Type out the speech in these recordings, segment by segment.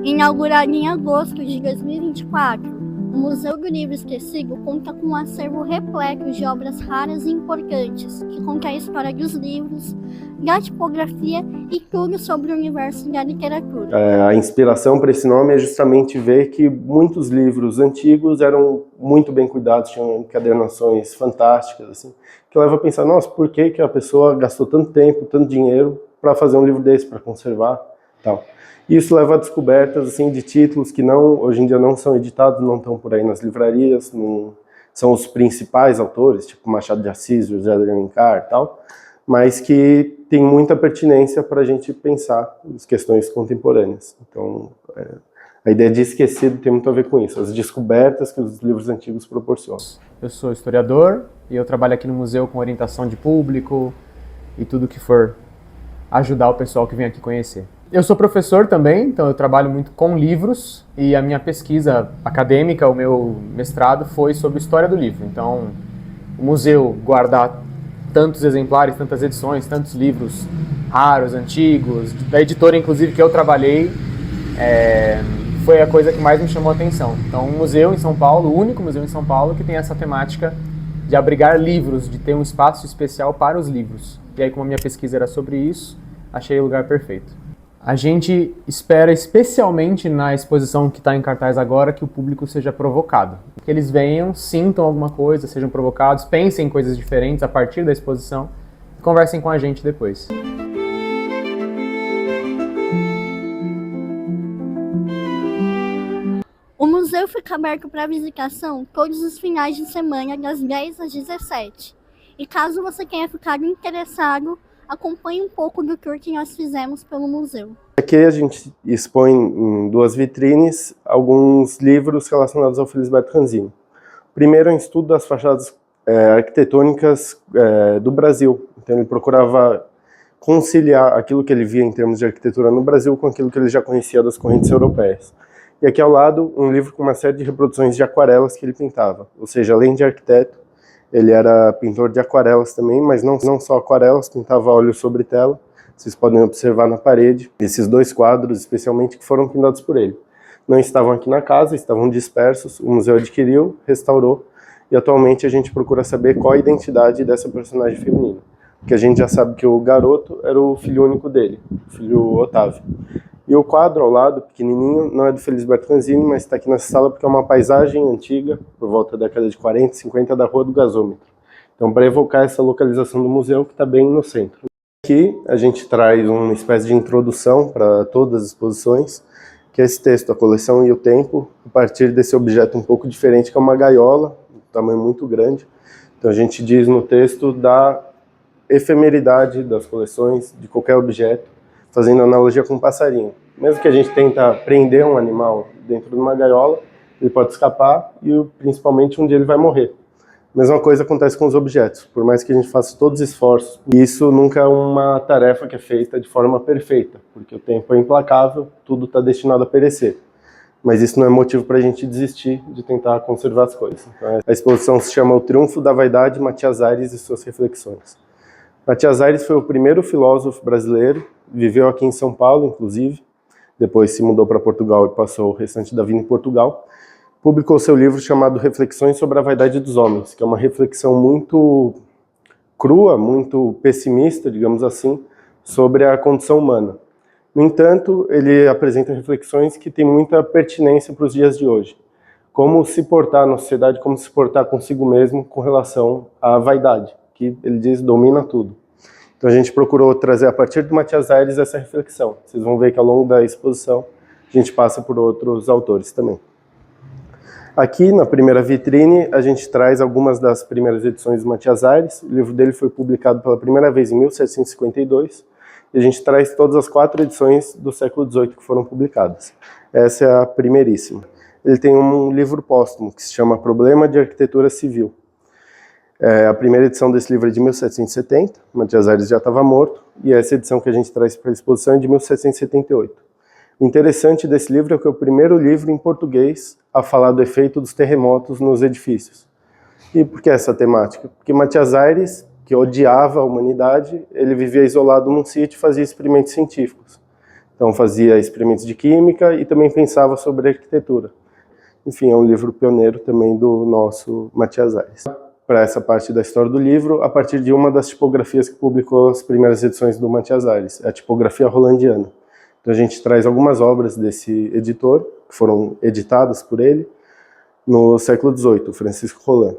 Inaugurado em agosto de 2024, o Museu do Livro Esquecido conta com um acervo repleto de obras raras e importantes, que conta a história dos livros, da tipografia e tudo sobre o universo da literatura. A inspiração para esse nome é justamente ver que muitos livros antigos eram muito bem cuidados, tinham encadernações fantásticas, assim, que leva a pensar, nossa, por que a pessoa gastou tanto tempo, tanto dinheiro para fazer um livro desse, para conservar, tal. Isso leva a descobertas assim, de títulos que hoje em dia não são editados, não estão por aí nas livrarias, não são os principais autores, tipo Machado de Assis, José de Alencar e tal, mas que tem muita pertinência para a gente pensar as questões contemporâneas. Então, a ideia de esquecido tem muito a ver com isso, as descobertas que os livros antigos proporcionam. Eu sou historiador e eu trabalho aqui no museu com orientação de público e tudo que for ajudar o pessoal que vem aqui conhecer. Eu sou professor também, então eu trabalho muito com livros e a minha pesquisa acadêmica, o meu mestrado, foi sobre história do livro. Então, o museu guardar tantos exemplares, tantas edições, tantos livros raros, antigos, da editora inclusive que eu trabalhei, foi a coisa que mais me chamou a atenção. Então, um museu em São Paulo, o único museu em São Paulo que tem essa temática de abrigar livros, de ter um espaço especial para os livros. E aí, como a minha pesquisa era sobre isso, achei o lugar perfeito. A gente espera, especialmente na exposição que está em cartaz agora, que o público seja provocado. Que eles venham, sintam alguma coisa, sejam provocados, pensem em coisas diferentes a partir da exposição e conversem com a gente depois. O museu fica aberto para visitação todos os finais de semana, das 10 às 17. E caso você tenha ficado interessado, acompanhe um pouco do tour que nós fizemos pelo museu. Aqui a gente expõe em duas vitrines alguns livros relacionados ao Felisberto Ranzini. O primeiro é um estudo das fachadas arquitetônicas do Brasil. Então ele procurava conciliar aquilo que ele via em termos de arquitetura no Brasil com aquilo que ele já conhecia das correntes europeias. E aqui ao lado um livro com uma série de reproduções de aquarelas que ele pintava. Ou seja, além de arquiteto, ele era pintor de aquarelas também, mas não só aquarelas, pintava óleo sobre tela. Vocês podem observar na parede esses dois quadros, especialmente, que foram pintados por ele. Não estavam aqui na casa, estavam dispersos, o museu adquiriu, restaurou, e atualmente a gente procura saber qual a identidade dessa personagem feminina. Porque a gente já sabe que o garoto era o filho único dele, o filho Otávio. E o quadro ao lado, pequenininho, não é do Felisberto Ranzini, mas está aqui nessa sala porque é uma paisagem antiga, por volta da década de 40, 50, da Rua do Gasômetro. Então, para evocar essa localização do museu, que está bem no centro. Aqui a gente traz uma espécie de introdução para todas as exposições, que é esse texto, A Coleção e o Tempo, a partir desse objeto um pouco diferente, que é uma gaiola, um tamanho muito grande. Então a gente diz no texto da efemeridade das coleções, de qualquer objeto, fazendo analogia com um passarinho. Mesmo que a gente tenta prender um animal dentro de uma gaiola, ele pode escapar e principalmente um dia ele vai morrer. Mesma coisa acontece com os objetos, por mais que a gente faça todos os esforços, isso nunca é uma tarefa que é feita de forma perfeita, porque o tempo é implacável, tudo está destinado a perecer. Mas isso não é motivo para a gente desistir de tentar conservar as coisas. Então, a exposição se chama O Triunfo da Vaidade, Matias Aires e Suas Reflexões. Matias Aires foi o primeiro filósofo brasileiro, viveu aqui em São Paulo, inclusive, depois se mudou para Portugal e passou o restante da vida em Portugal. Publicou seu livro chamado Reflexões sobre a Vaidade dos Homens, que é uma reflexão muito crua, muito pessimista, digamos assim, sobre a condição humana. No entanto, ele apresenta reflexões que têm muita pertinência para os dias de hoje. Como se portar na sociedade, como se portar consigo mesmo com relação à vaidade, que ele diz domina tudo. Então a gente procurou trazer a partir do Matias Aires essa reflexão. Vocês vão ver que ao longo da exposição a gente passa por outros autores também. Aqui na primeira vitrine a gente traz algumas das primeiras edições do Matias Aires. O livro dele foi publicado pela primeira vez em 1752 e a gente traz todas as 4 edições do século XVIII que foram publicadas. Essa é a primeiríssima. Ele tem um livro póstumo que se chama Problema de Arquitetura Civil. A primeira edição desse livro é de 1770, Matias Aires já estava morto, e essa edição que a gente traz para a exposição é de 1778. O interessante desse livro é que é o primeiro livro em português a falar do efeito dos terremotos nos edifícios. E por que essa temática? Porque Matias Aires, que odiava a humanidade, ele vivia isolado num sítio e fazia experimentos científicos. Então fazia experimentos de química e também pensava sobre arquitetura. Enfim, é um livro pioneiro também do nosso Matias Aires. Para essa parte da história do livro, a partir de uma das tipografias que publicou as primeiras edições do Matias Aires, a tipografia rolandiana. Então a gente traz algumas obras desse editor, que foram editadas por ele, no século XVIII, Francisco Roland.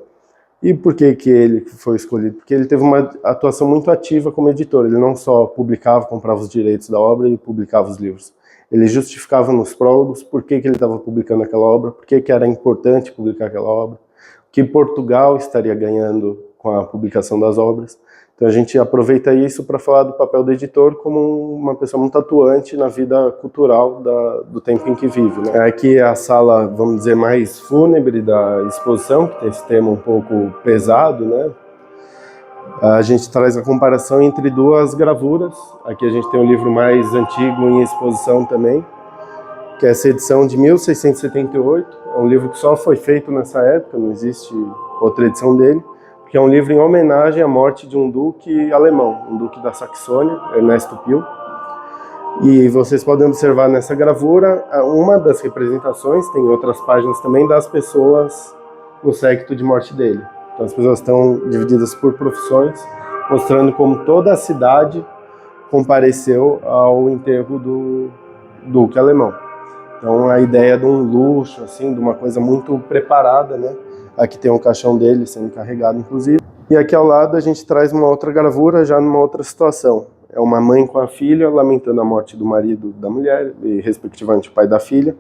E por que ele foi escolhido? Porque ele teve uma atuação muito ativa como editor. Ele não só publicava, comprava os direitos da obra e publicava os livros. Ele justificava nos prólogos por que ele estava publicando aquela obra, por que era importante publicar aquela obra, o que Portugal estaria ganhando com a publicação das obras. Então a gente aproveita isso para falar do papel do editor como uma pessoa muito atuante na vida cultural do tempo em que vive, né? Aqui é a sala, vamos dizer, mais fúnebre da exposição, que tem esse tema um pouco pesado, né? A gente traz a comparação entre duas gravuras. Aqui a gente tem um livro mais antigo em exposição também, que é essa edição de 1678. É um livro que só foi feito nessa época, não existe outra edição dele, que é um livro em homenagem à morte de um duque alemão, um duque da Saxônia, Ernesto Pio. E vocês podem observar nessa gravura uma das representações, tem outras páginas também, das pessoas no séquito de morte dele. Então as pessoas estão divididas por profissões, mostrando como toda a cidade compareceu ao enterro do duque alemão. Então a ideia de um luxo, assim, de uma coisa muito preparada, né? Aqui tem um caixão dele sendo carregado, inclusive. E aqui ao lado a gente traz uma outra gravura, já numa outra situação. É uma mãe com a filha, lamentando a morte do marido da mulher, e respectivamente o pai da filha,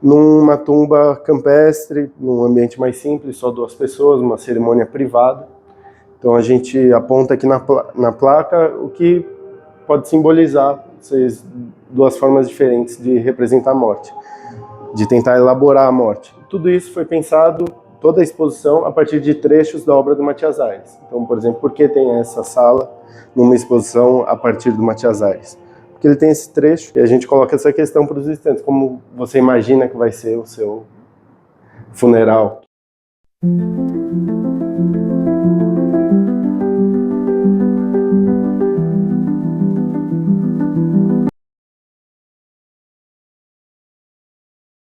numa tumba campestre, num ambiente mais simples, só duas pessoas, uma cerimônia privada. Então a gente aponta aqui na placa o que pode simbolizar essas duas formas diferentes de representar a morte, de tentar elaborar a morte. Tudo isso foi pensado, toda a exposição, a partir de trechos da obra do Matias Aires. Então, por exemplo, por que tem essa sala numa exposição a partir do Matias Aires? Porque ele tem esse trecho e a gente coloca essa questão para os visitantes, como você imagina que vai ser o seu funeral.